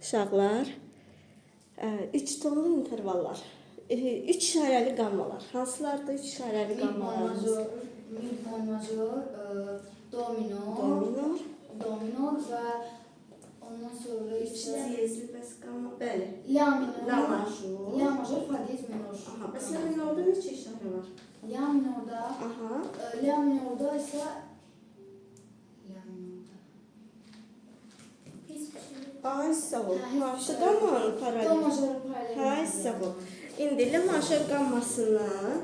uşaqlar. 3 tonlu intervallar. 3 işarəli qammalar. Hansılardır 3 işarəli qammalarımız? Mi bemol major, do minor, və ondan sonra isə Diyezli bəs qamma. Bəli. la minor, La major. la major, fa diyez minor. Aha, bəs la minorda neçə işarə var? La minorda, Aha. la minorda isə la minorda. Ay sağ ol. Hansı qammanın Do paralel? majorun paraleli. Ay sağ ol. İndi la major qammasının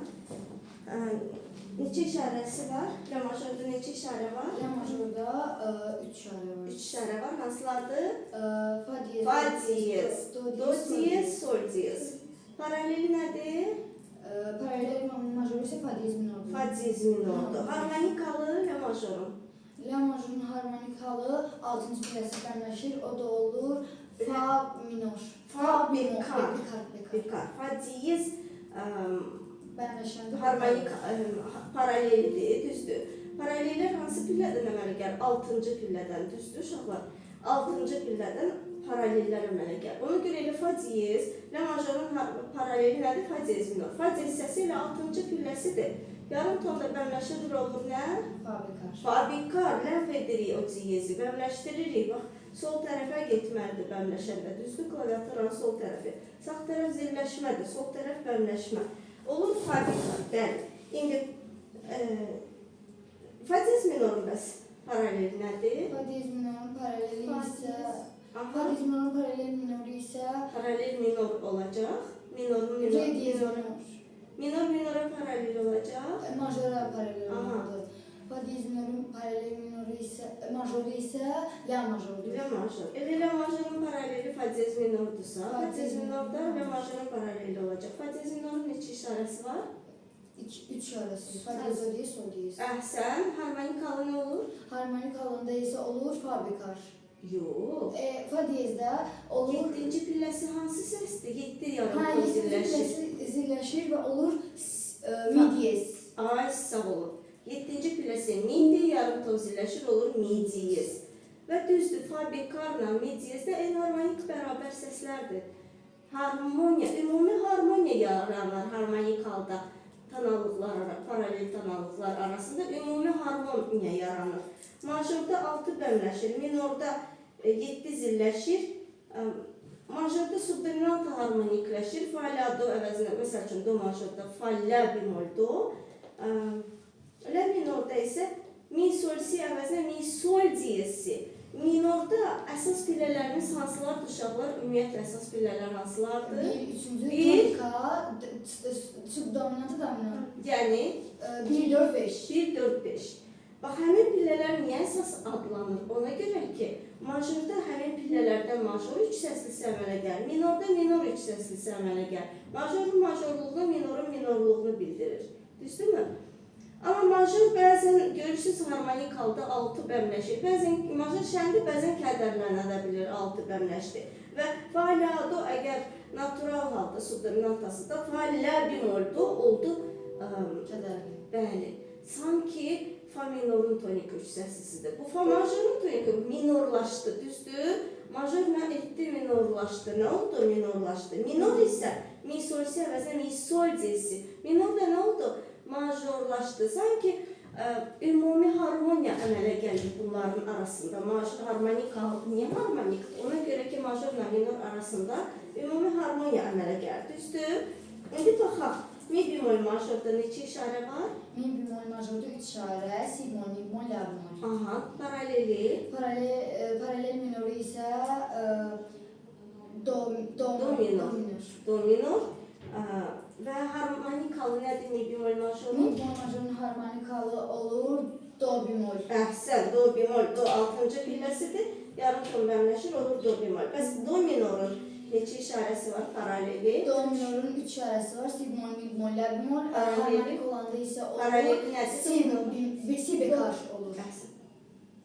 neçə işarəsi var? La majorda neçə işarə var? La majorda 3 işarə var. 3 işarə var. Hansılardır? Fa diyez, Fa diyez, do do diyez, sol diyez. Paraleli nədir? Paralel major isə fa diyez minordur. Fa diyez minordur. Harmonikalı la majorun. La majorun harmonikalı 6-cı pilləsi bərləşir, o da olur fa minor. Fa bekar. Bekar. Fa diyez Bərləşəndə harmonik paralelidir, düzdür. Paralellər hansı pillədən əmələ gəlir? 6-cı pillədən, düzdür uşaqlar? 6-cı pillədən paralellər əmələ gəlir. Ona görə elə fa diyez, la majorun paraleli nədir? Fa diyez minor. Fa diyez səsi ilə 6-cı pilləsidir. Yarım tonda bəmləşilir olur nə? fa bekar. Fa bekar, ləğv edirik o diyezi, bəmləşdiririk. Bax, sol tərəfə getməlidir bəmləşəndə, düzdür? Klaviaturanın sol tərəfi. Sağ tərəf zilləşmədir, sol tərəf bəmləşmə. Olur fa bekar, bəli. İndi fa diyez minorun bəs paraleli nədir? Fa diyez minorun paraleli isə Aha, fa diyez minorun paralel minoru isə paralel minor olacaq. Minorun minor. re diyez minor. Minor minora paralel olacaq. Majora paralel Aha. olmalıdır. Fa diyez minorun paralel minoru isə majoru isə la majordur. La major. Elə la majorun paraleli fa diyez minordursa, fa diyez minorda la majorun paraleli olacaq. Fa diyez minorun neçə işarəsi var? 3 arası. Fa diyez, do diyez, sol diyez. Əhsən, harmonikalı nə olur? Harmonik halında isə olur fa bekar. Yox. Fa diyezdə olur 7-ci pilləsi hansı səsdir? 7 yarım ha, ton yetinci zilləşir. pilləsi zilləşir və olur mi diyez. Ay sağ olun. 7-ci pilləsi mi yarım ton zilləşir olur mi diyez. Və düzdür, fa bekarla mi diyezdə enharmonik bərabər səslərdir. Harmoniya, ümumi harmoniya yaranır harmonik halda. Paralel tanalıqlar arasında ümumi harmoniya yaranır. Majorda 6 bəmləşir, minorda 7 zilləşir, majorda subdominant harmonikləşir, fa la do əvəzinə, məsəl üçün do majorda fa la bemol do, la minorda isə mi sol si əvəzinə mi sol diyez si. Minorda əsas pillələrimiz hansılardır uşaqlar? Ümumiyyətlə əsas pillələr hansılardır? Üçüncü Bir. tonika, subdominantı dominant. Yəni 1, 4, 5. 1, 4, 5. Bax, həmin pillələr niyə əsas adlanır? Ona görə ki, majorda həmin pillələrdən major 3 səslisi əmələ gəlir. Minorda minor 3 səslisi əmələ gəlir. Majorun majorluğunu, minorun minorluğunu bildirir. Düzdürmü? Amma major bəzən görürsünüz harmonik halda 6 bəmləşir. Bəzən major şəndir, bəzən kədərlənə də bilir 6 bəmləşdir. Və fa la do əgər natural halda subdominantasında fa la bemol do oldu. Kədərli. Bəli. Sanki fa minorun tonik 3 səslisidir. Bu fa majorun tonik minorlaşdı, düzdür? Major nə etdi? Minorlaşdı. Nə oldu? Minorlaşdı. Minor isə mi sol si əvəzinə mi sol diyezi. Minorda nə oldu? Majorlaşdı. Sanki ümumi harmoniya əmələ gəlir bunların arasında. Major harmonik, niyə harmonik? Ona görə ki, majorla minor arasında ümumi harmoniya əmələ gəlir. Düzdür? İndi baxaq. Mi bemol majorda neçə işarə var? Mi bemol majorda 3 işarə, si bemol, mi bemol, la bemol. Aha, paraleli. Paralel minoru isə do minor. minor. Do minor. Və harmonikalı nədir mi bemol majorun? Mi bemol majorun harmonikalı olur do bemol. Əhsən, do bemol, do 6-cı pilləsidir. Yarım ton bəmləşir, olur do bemol. Bəs do minorun neçə işarəsi var paraleli? Do minorun 3 işarəsi var, si bemol, mi bemol, la bemol. Paraleli. Harmonik olanda isə Paraleli olur nədir? si bekar olur. Əhsən.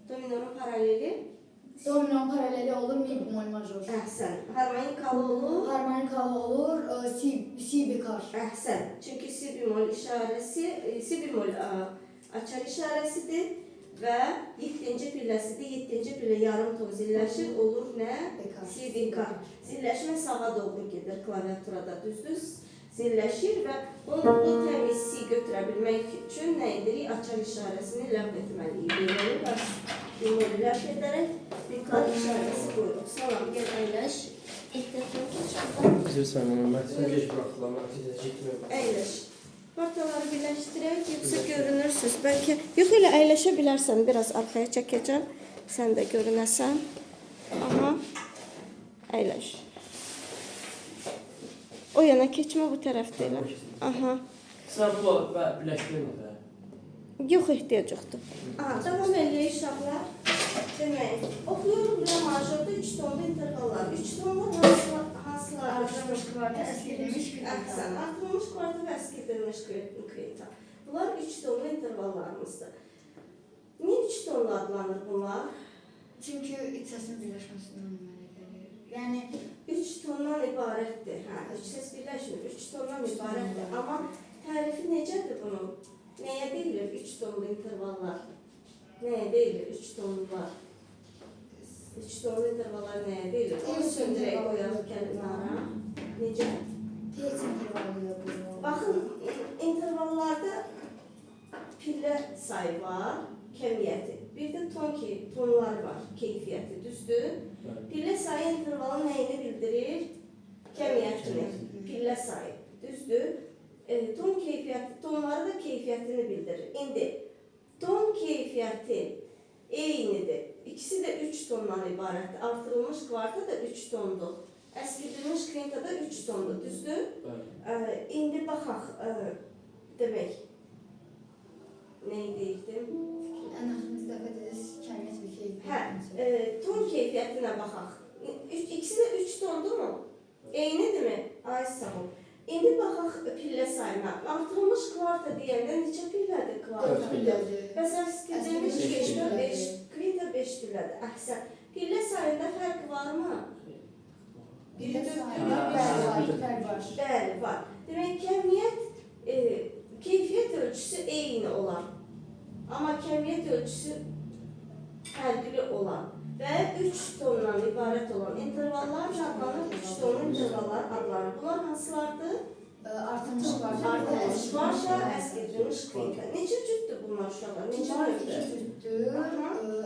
Do minorun paraleli? Do minorun paraleli olur mi bemol major. Əhsən. Harmonikalı olur? Harmonikalı olur si bekar. Əhsən. Çünki si bemol işarəsi, si bemol açar işarəsidir. və 7-ci pilləsidir. 7-ci pillə yarım ton zilləşir, olur nə? Sidikar. Zilləşmə sağa doğru gedir klaviaturada, düzdür? Zilləşir və bu təmiz si götürə bilmək üçün nə edirik? Açar işarəsini ləğv etməliyik. Beləli və simvolu ləğv edərək dikkat işarəsi qoyuruq. Salam, gəl əyləş. Ehtiyatını keçirdən. Üzrsən, mən səni geç buraxdılar, mən gitmiyorum. Əyləş. Partaları birləşdirək, yoxsa görünürsünüz. Bəlkə, yox elə əyləşə bilərsən, biraz arxaya çəkəcəm. Sən də görünəsən. Aha, əyləş. O yana keçmə, bu tərəfdə elə. Aha. Sən bu birləşdirmə də. Yox, ehtiyac yoxdur. Aha, davam eləyək uşaqlar. Demək, oxuyuruq bir majorda 3 tonlu intervallar. 3 tonlu hansılar? Artırılmış kvarta, əskilmiş kvintə. Əhsən, artırılmış kvarta və əskilmiş kvintə. Bunlar 3 tonlu intervallarımızdır. Niyə 3 tonlu adlanır bunlar? Çünki iç səsin birləşməsindən əmələ gəlir. Yəni 3 tondan ibarətdir. Hə, 3 səs birləşmir, 3 tondan ibarətdir. Amma tərifi necədir bunun? Nəyə deyilir 3 tonlu intervallar? Nəyə deyilir 3 tonlular? 3 tonlu intervallar nəyə deyilir? Onu söndürək qoyaq kənara. Necə? tez intervalı yapılıyor. Baxın, intervallarda pillə sayı var, kəmiyyəti. Bir də tonlar var, keyfiyyəti, düzdür? Pillə sayı intervalın nəyini bildirir? Kəmiyyətini, pillə sayı, düzdür? Ton keyfiyyəti, tonları da keyfiyyətini bildirir. İndi ton keyfiyyəti eynidir. İkisi də 3 tondan ibarətdir. Artırılmış kvarta da 3 tondur. Əskilmiş kvinta da 3 tondur, düzdür? İndi baxaq, demək, neyi deyirdim? Ən azından dəfə dediniz, kəmiyyət bir keyfiyyət. Hə, ton keyfiyyətinə baxaq. İkisi də 3 tondur mu? Eynidirmi? Ay sağ ol. İndi baxaq pillə sayına. Artırılmış kvarta deyəndə neçə pillədir kvarta? 4 pillədir. Bəs əskilmiş kvinta 5 pillədir. Əhsən. Pillə sayında fərq varmı? Pillə sayında Bəli, var. Demək, kəmiyyət, keyfiyyət ölçüsü eyni olan, amma kəmiyyət ölçüsü fərqli olan və 3 tondan ibarət olan intervallar adlanır, 3 tonlu intervallar adlanır. Bunlar hansılardır? Artırılmış kvarta. Artırılmış kvarta, əskilmiş kvinta. Neçə cütdür bunlar uşaqlar? Bunlar 2 cütdür.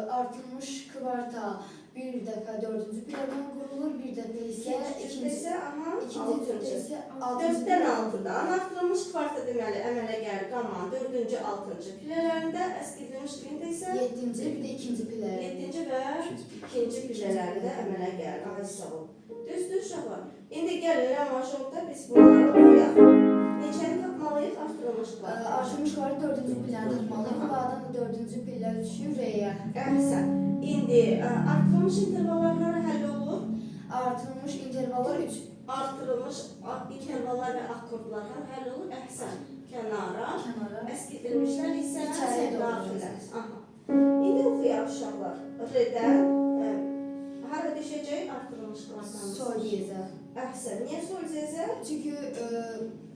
Artırılmış kvarta bir dəfə 4-cü pillədən qurulur, bir dəfə isə ikinci isə, aha, ikinci isə 4-dən 6-dan artırılmış kvarta deməli əmələ gəlir qamma 4-cü, 6-cı pillələrində, əskilmiş kvinta isə 7-ci, bir də 2-ci pillə. 7-ci və 2-ci pillələrində əmələ gəlir. Ay sağ ol. Düzdür uşaqlar. İndi gəlin la majorda biz bunları oxuyaq. Neçəni tapmalıyıq? Artırılmış kvarta. Artırılmış kvarta 4-cü pilləni tapmalıyıq. Bunlardan da 4-cü pillə düşür R-yə. Əhsən. İndi artırılmış intervallar hara həll olur? Artırılmış intervallar 3. Artırılmış intervallar və akkordlar hara həll olur? Əhsən. Kənara. Əskildirmişlər isə daxilə. İndi oxuyaq uşaqlar. R-dən hara düşəcək artırılmış kvartamız? Sol diyezə. Əhsən. Niyə sol diyezə? Çünki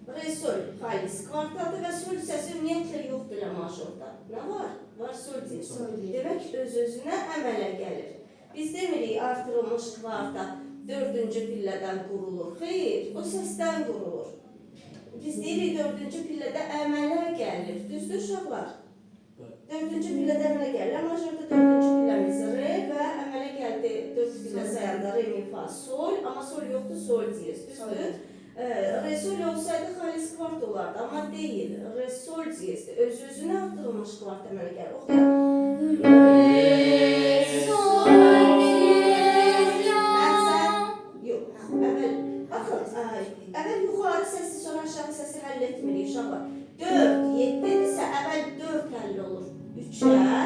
Re sol xalis kvartadır və sol səsi ümumiyyətlə yoxdur la majorda. Nə var? Var sol diyez. Demək öz-özünə əmələ gəlir. Biz demirik artırılmış kvarta 4-cü pillədən qurulur. Xeyr, o səsdən qurulur. Biz deyirik 4-cü pillədə əmələ gəlir. Düzdür uşaqlar? 4-cü pillədə əmələ gəlir. La majorda 4-cü pilləmiz re və əmələ gəldi 4 pillə sayanda re, mi, fa, sol. Amma sol yoxdur, sol diyez. Düzdür? Re sol olsaydı xalis kvart olardı, amma deyil. Re sol diyezdir. Öz-özünə artırılmış kvart əmələ gəlir. Oxuyaq. Re sol diyez la. Yox. Əvvəl yuxarı səsi, sonra aşağı səsi həll etmirik uşaqlar. 4, 7-dirsə əvvəl 4 həll olur 3-ə,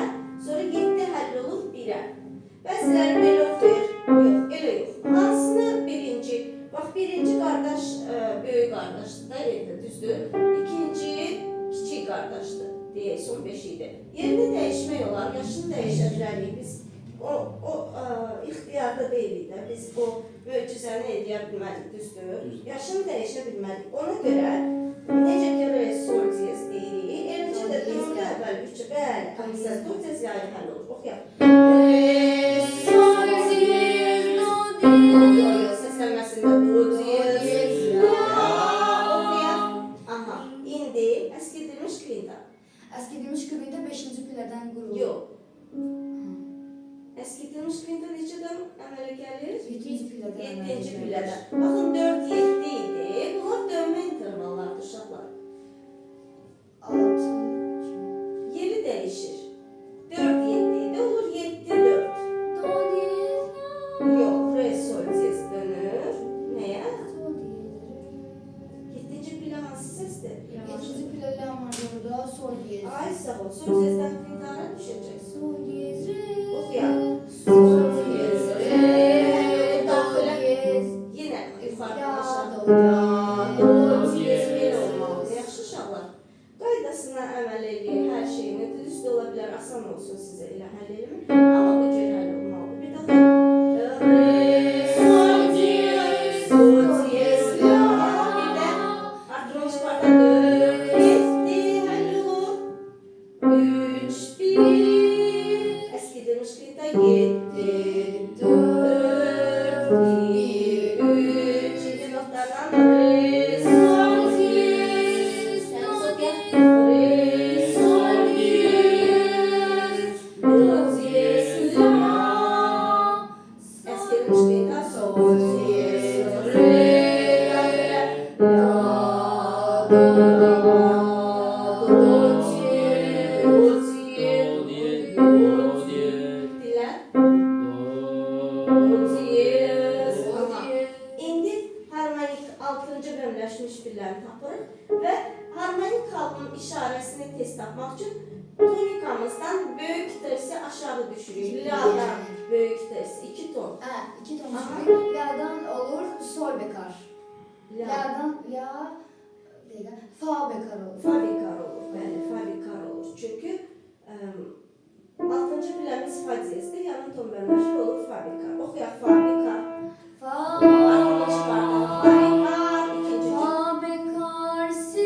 sonra 7 həll olur 1-ə. Bəziləri belə oxuyur. Yox, elə yox. Hansını birinci? Bax, birinci qardaş böyük qardaşdır da yerdə, düzdür? İkinci kiçik qardaşdır, deyək, son 5 idi. Yerini dəyişmək olar, yaşını dəyişə bilərik. Biz o ixtiyarda deyilik də, biz o möcüzəni edə bilmədik, düzdür? Yaşını dəyişə bilmədik. Ona görə Necə ki, re, sol diyez deyirik. Eləcə də biz əvvəl üçü, bəli, əmsə, do diyez yayı həll olur. Oxuyaq. Re, sol diyez, do diyez. Yo, səslənməsində do diyez, la. Oxuyaq. Aha, indi əskidilmiş kvinta. Əskidilmiş kvinta 5-ci pillədən qurulur. Yox. Əskidilmiş kvinta neçədən əmələ gəlir? 7-ci pillədən. 7-ci pillədən. Baxın, 4, 7 idi. Bunlar dönmə intervallardır, uşaqlar. 6. Yeri dəyişir. 4, 7 idi, olur 7, 4. Do diyez, Yox, re, sol diyez dönür. Nəyə? do diyez, 7-ci pillə hansı səsdir? 7-ci pillə la majorda sol diyez. Ay, sağ ol. Sol diyezdən kvintara düşəcək. Sol diyez, re. Oxuyaq. Sol diyez, re. Do Daxilə. diyez. Yenə yuxarıdan La, aşağı. do, La, do, do diyez belə olmalıdır. Yaxşı uşaqlar. Qaydasına əməl edin, hər şeyini düz də ola bilər, asan olsun sizə elə həll eləmək. Amma bu cür həll olmalıdır. Bir dəfə re, sol diyez, sol diyez, la. Bir də artırılmış parta 4, 7 həll olur. 3, 1. Əskidilmiş kvinta 7, 4, 1, 3. Şimdi notlardan re, sol diyez, do diyez, re, sol diyez, do diyez, la. Əskidilmiş kvinta sol diyez, re, la, do, do diyez, do diyez, do diyez. Dilər. Aha. İndi harmonik 6-cı bölmləşmiş birləri tapırıq və harmonik halının işarəsini tez tapmaq üçün tonikamızdan böyük tersi aşağı düşürük. La'dan böyük tersi 2 ton. 2 ton Aha. düşürük. La'dan olur sol bekar. La. La'dan la, bir dakika, fa bekar olur. Fa bekar olur. Bəli, fa bekar olur. Çünki 6-cı biləmiz fa diyezdir. Yarım ton bölmləşmə olur fa bekar. Oxuyaq fa bekar. Fa, Artırılmış parta fa bekar. İkinci fa bekar, si,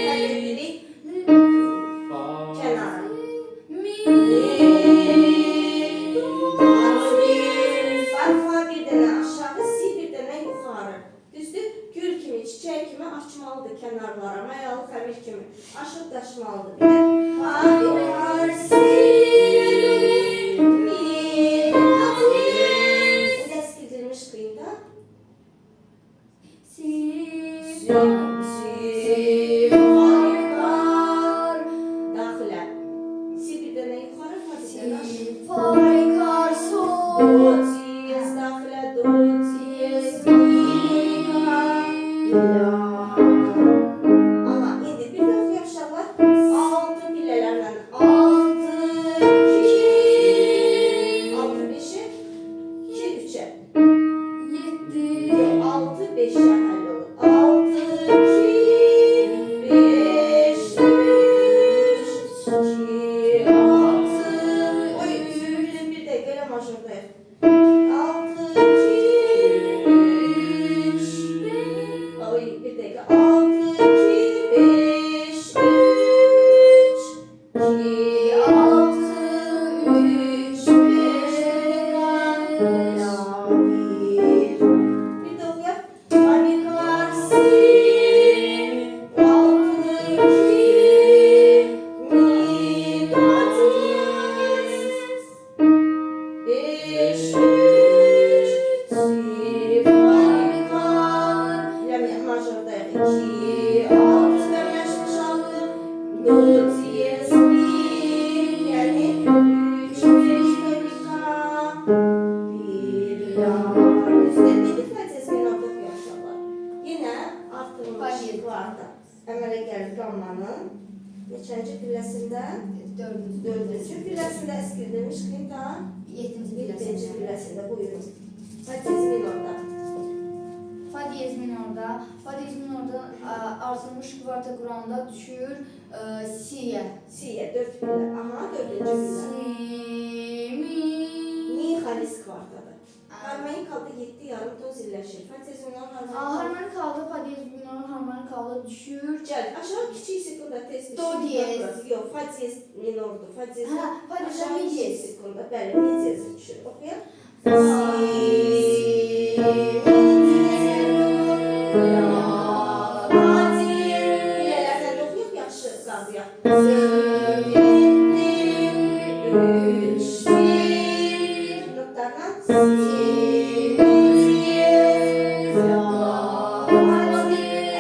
həll edirik. Kənar. mi, Fa bir dənə aşağı, si bir dənə yuxarı. Düzdür? Gül kimi, çiçək kimi açmalıdır kənarlara, mayalı xəmir kimi. Aşıb daşmalıdır. Bir də fa bekar, si, mi, indi əskidilmiş kvinta. si, Si, fa bekar. Daxilə. Si bir dənə yuxarı, fa bir dənə aşağı. si, fa bekar, sol, Do diyez, daxilə, do diyez, mi, la. Aha, indi bir də oxuyaq uşaqlar. 6 pillələrlə 6, 2, 6, 5-ə, 2, 3-ə. 7, 6, 5-ə həll olur. 6, 2, 5, 3, 2, 6. Oy, bir dəqiqə elə majordayıq. 6, 2, 3, oy, bir dəqiqə. 6, 2, 5, 3, 2, 6, 3, 5, la, 1. Bir də oxuyaq. Fa bekar, si, 6, 2, mi, do diyez, 5, 3, si, fa bekar. Elə majordayıq. 2, 6 bölmləşmiş 6, do diyez, mi, yəni 3, 5 tonika, 1, la. Düzdür? İndi fa diyez minor oxuyaq uşaqlar. Yenə artırılmış vardı. Əmələ gəlir qammanın neçənci pilləsində? 4-cü pilləsində əskidilmiş kvinta. 7-ci 7-ci pilləsində buyurun. Fa diyez minorda. Fa diyez minorda, fa diyez minorda artırılmış kvarta kuranda düşür si'ye. Si'yə 4 pillə. Aha, 4-cü pillə. Si, mi, Mi xalis kvartadır. Harmonik halda 7 yarım ton zilləşir. Fa diez minor harmonik halda. Harmonik halda fa diyez minor harmonik halda düşür. Gəl, aşağı kiçik sekunda tez bir Do şey diyez. yapırız. Yox, fa diez minordur. Fa diez Fa diyez aşağı mi kiçik diyez? sekunda. Bəli, mi diyezi düşür. Oxuyaq. Bilələrdən də oxuyaq, yaxşı qazıyaq. Notlarla.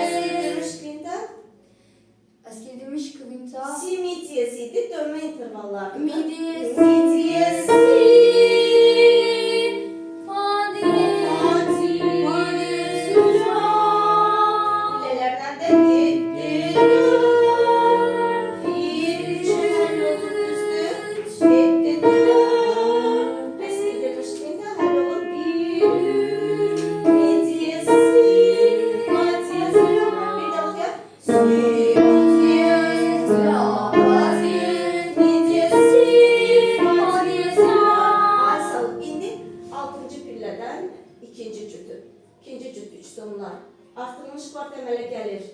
Əskildirmiş qində Eskildirilmiş kıvinta. si mi diyez idi, dönmə intervallarında. Mi diyez. Mi diyez. Bilələrdən də 7, 4, 1, 3, 7, 4. Əskildirmiş qində həll olur 1, mi diyez, si, fa diyez. Bir də oxuyaq. Si, mi diyez, la, fa diyez, mi diyez, si, fa diyez, la. Asıl indi 6-cı pillədən ikinci cütü. İkinci cüt 3 tonlar. Artırılmış kvart əmələ gəlir.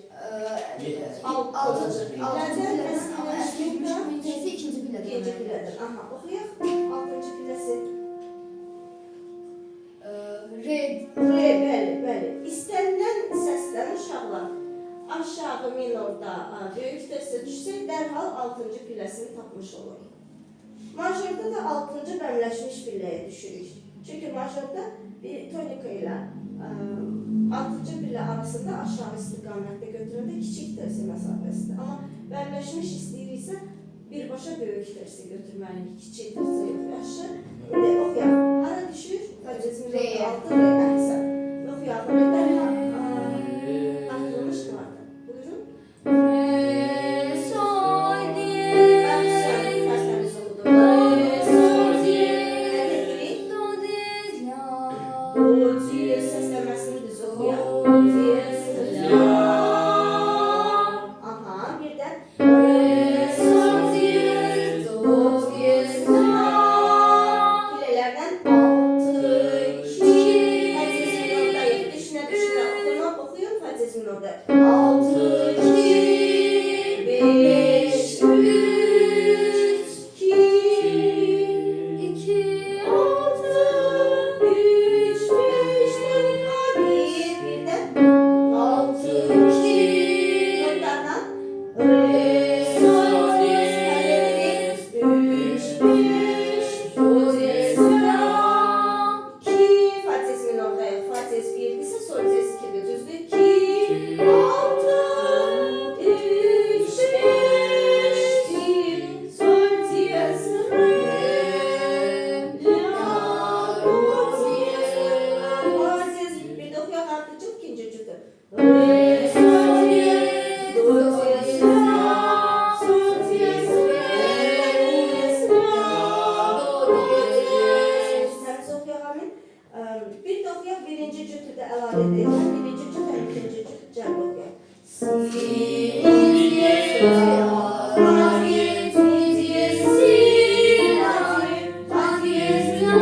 Altıncı pillədən eskildirilmiş əskildirmiş kıvintası ikinci ikinci pilede. pillədən. Aha, oxuyaq. 6-cı pilləsi. Re. Re, bəli. İstənilən səsdən uşaqlar aşağı minorda böyük testə düşsək, dərhal 6-cı pilləsini tapmış oluruq. Majorda da 6-cı bəmləşmiş pilləyə düşürük. Çünki majorda bir tonika ilə 6-cı pillə arasında aşağı istiqamətdə götürəndə kiçik tersi məsafəsidir. Amma bəmləşmiş istəyiriksə birbaşa böyük tersi götürməliyik. Kiçik tersi yox, yaxşı. İndi oxuyaq. Hara düşür? Fəcizmin Re. 6 re, əhsən. Oxuyaq. Redən artırılmış kvarta. Buyurun. Re, sol, diyez. Əhsən, fərsəniz oxudum. Re, sol, diyez. Nə getirik? Do, diyez, la. Do, diyez səsləməsini düz oxuyaq. Do, diyez, la. Aha, bir də. Re, sol, diyez, do, diyez, la. Pilələrdən 6, 2, fəciz minorda yox. Düşünə oxuyun fəciz minorda. 6, 2, 5, 3, 2, 2, 6, 3, 5, bir də 6, 2, notlardan re, sol, diyez, 3, 5, do, diyez, la. 2, fa diyez minorda yox, fa diyez 1-dirsə, sol diyez 2-dir, düzdür? 2, 6, 3, 5, 1, sol diyez, re, la, do diyez, fa diyez. Bir də oxuyaq artıcıq ikinci cütü. Re, sol diyez, do diyez, la, sol diyez, re, la, do diyez. Səmiz oxuyaq amin. Bir də oxuyaq birinci cütü də əlavə edək. Birinci cüt, həm ikinci cüt. Cəb oxuyaq. Si, mi diyez, la, fa diyez, mi diyez, si, la, fa diyez, la.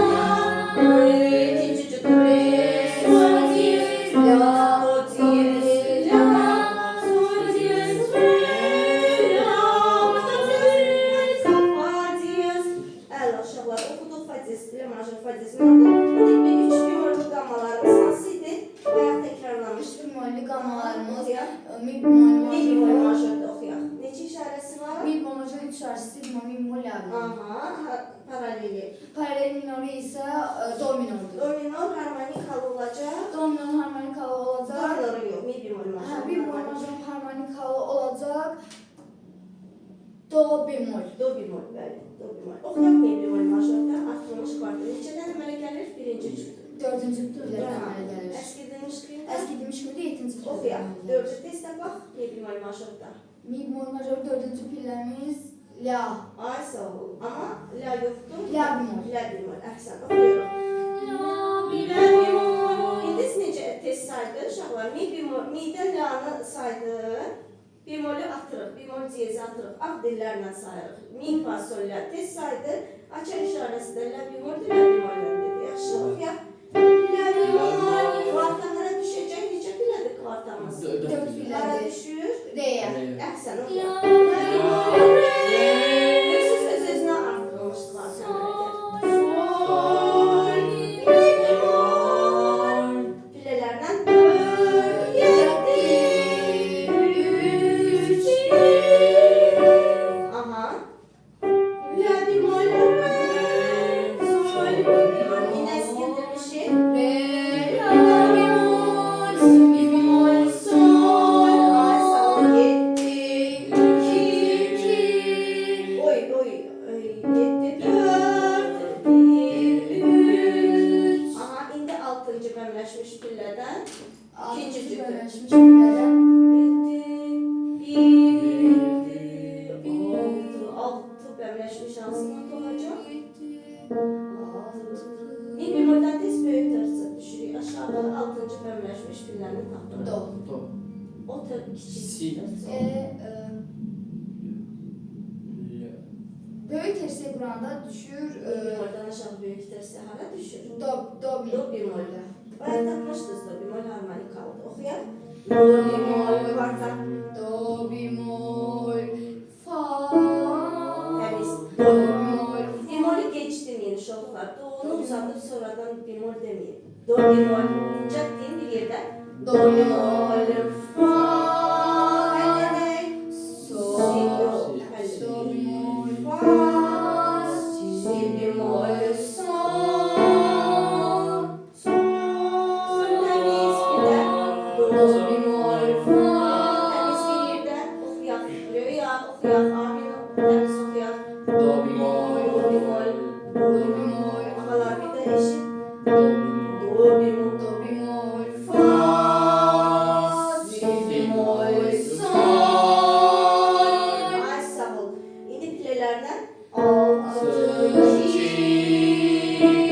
İkinci cüt, re, sol diyez, la, do diyez, la, sol diyez, re, la, fa diyez, fa diyez. Əla uşaqlar, oxuduq fa diyez, la major fa diyez. İndi bir 3 bimorlu qammalarımız hansı idi? Bayaq təkrarlamışdıq. Üç bemolli gammalarımız. Oxuyaq. Mi bemol Mi bemol majör. majorda oxuyaq. Neçə işarəsi var? Mi bemol majör üç şarjısı mi bemol abi. Aha, paraleli. Paralel minörü ise do minördür. Do minor harmonik hal olacaq. Do minör harmonik halı Do olacak. minoru yox, mi bemol major. Ha, mi bemol majör harmonik halı olacak. Do bemol. Do bemol, bəli, do bemol. Oxuyaq mi bemol majorda artırılmış kvarta. Neçədən əmələ gəlir? Birinci cüt. Dördüncü pillerden əmələ gəlir. Əskildirmiş qiyində. Eskidilmiş gibi de yetinci Oxuyaq. Dördü testə bax, mi bemol majorda. Mi bemol majör dördüncü pillerimiz la. Ay sağ ol. Amma la yoxdur. La bemol. La bemol, əhsən. Oxuyuruq. La bemol. İndi necə test saydı uşaqlar? Mi bemol, midən la'nı saydı. Bemolü atırıq, bemol diyezi atırıq. Ağ dillərlə sayırıq. Mi, fa, sol, la test saydı. Açar işarəsi də la bemoldur, la bemoldan dedi. Yaxşı, oxuyaq. bölünmüş pillədən. 6 bərləşmiş hansı nota olacaq? Mi bemoldan tez böyük tərsə düşürük aşağıda 6-cı bərləşmiş pillərini tapırıq. Do. Do. O tər kiçik Si. tərsə. Böyük tersi quranda düşür. Mi bemoldan aşağı böyük tərsə hara düşür? Do Do bemolda. Bayaq tapmışdınız do bemol harmonikalıdır. Oxuyaq. Do bemol varsa Do bemol fa. təmiz. Do bemol. Bemolü geçtirmeyin uşaqlar. Do'nu uzadıb sonradan bemol demeyin. Do bemol. Cət deyin bir yerdə. Do bemol fa. Həlləmək. Sol. Do bemol fa. Si bemol sol. Sol. Təmiz bir də. Do Do bemol fa. təmiz bir yerdə. Oxuyaq. Rüya oxuyaq. Amin təmiz oxuyaq. Do bemol. Do bemol. Do bemol. Ağalar bir də eşit. Do Do bemol. Do bemol fa. Si bemol sol. Ay sağ ol. İndi pilələrlə 6, 2,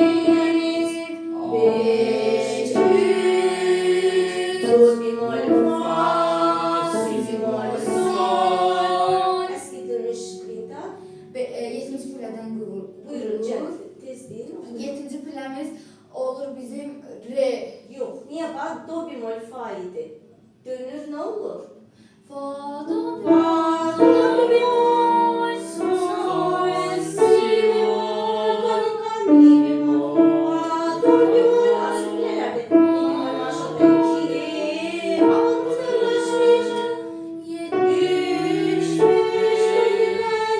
5, 3, do bemol fa, si bemol sol. Eski dönüş kıyında. 7-ci pillədən Buyurun Cem. Tez deyin. 7-ci pilləmiz olur bizim re. Yok. Niye bak? Do bemol fa idi. Dönür ne olur? Fa do Fa, do do bemol sol, si si bemol, tonika, mi bemol, fa, do bemol. Asıl pilelerde mi bemol maşallah 2, 6'laşmış. 3, 5,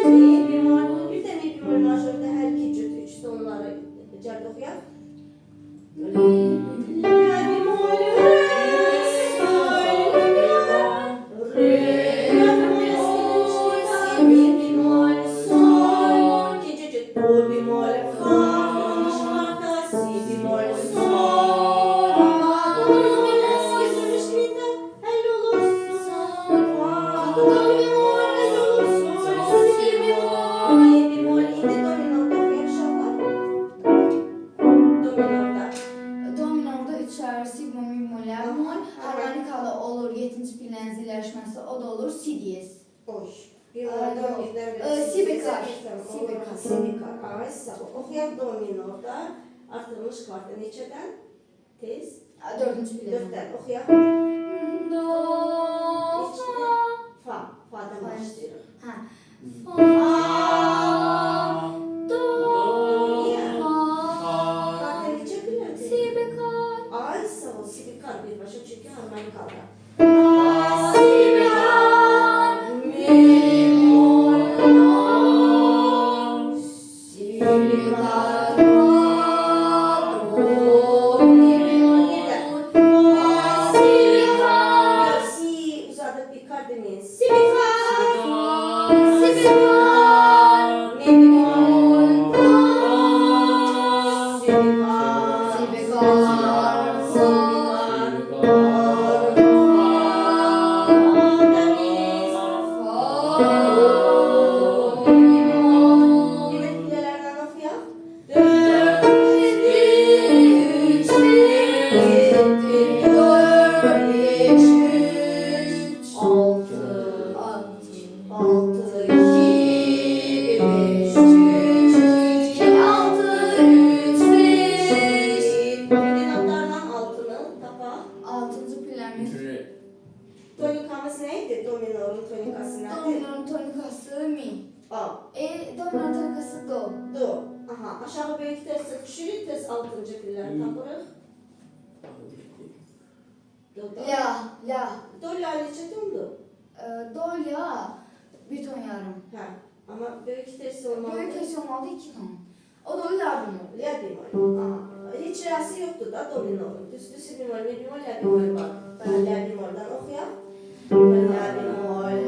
mi bemol. Bir de mi bemol maşallah her iki cüt 3 tonları cəld oxuyaq. La bemol, re, sol, re, la bemol, si bemol, sol. İkinci cüt do bemol, fa, şarkı, si bemol, sol. Do bemol, eski sürmüş kıyında, el olur, sol, fa, do bemol, el olur, sol, si bemol, mi bemol. İndi do minorda oxuyaq uşaqlar. Do minorda. Do minorda 3 ayar si bemol mi bemol la bemol harmonikalı olur 7-ci pillənin zilləşməsi o da olur si diyez. Oy. Si bekar. Si bekar. Si bekar. Ay sağ ol. Oxuyaq do minorda. Artırılmış kvarta neçədən? Tez. 4-cü pillədən. 4'dən. Oxuyaq. Do fa. Fa. Fa'dan başlayırıq. Ha. Fa. Fa. Do Niyə? fa. Kvarta neçə bilədir? Si bekar. Ay sağ ol. Si bekar bir başa çünki harmonikalı. Si bekar. Mi bemol la. Si bekar fa. Do mi bemol. Si bekar. Si uzadıp bekar demeyin. Si bekar. Si bekar. Mi bemol. Si bekar. Si bekar. Altıncı pilləmiz Tonikamız neydi? Dominorun tonikası nerede? dominonun tonikası mi. A. Dominonun tonikası do. Do. Aha. Aşağı böyük tersi düşürük. Tez 6. pilleri tapırıq. Do. La. Do la neçə tondu? Do la bir ton yarım. Hə. Amma böyük tersi olmalı. Böyük tersi olmalı 2 ton. O da la bemol. La bemol. Aha. Hiç rəsi yoxdur da dominorun. Düzdür si bemol, mi bemol, la bemol var. La bemoldan oxuyaq. La bemol.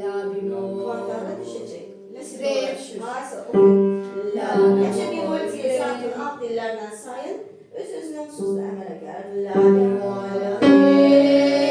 La bemol. Kuartlara düşəcək. La si Re bemol. düşür. Varsa oxuyun. La. Neçə bemol diye zaten alt dillərdən sayın. Öz-özünə onsuz da əmələ gəlir. La bemol. Re.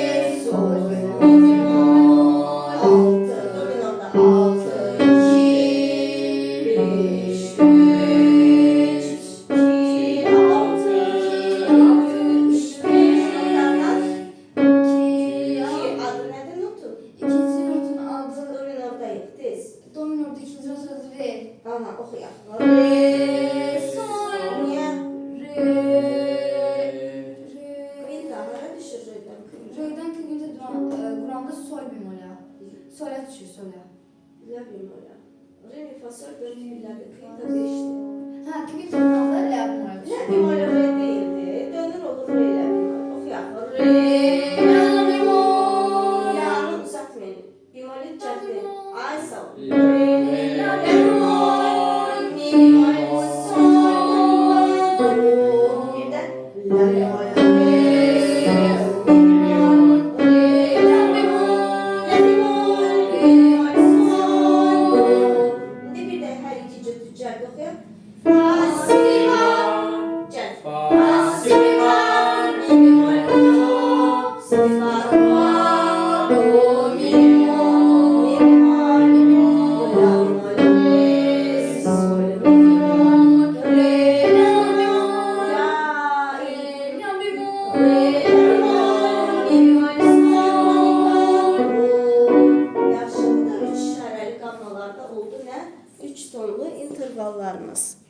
profesör dönürlərdi, kıyıda 5'ti. Hə, kvint olanda lə bemol. Lə bemol re değildi, dönür olur re ilə bemol. Oxuyaq, re, La bemol. la'nı uzatmayın, bemoli cəddi. Ay sağ ol. Re, La bemol, mi bemol, sol. Bir de la bemol, re, Yaxşıdır da 3 şərəli qammalarda oldu nə? 3 tonlu intervallarımız.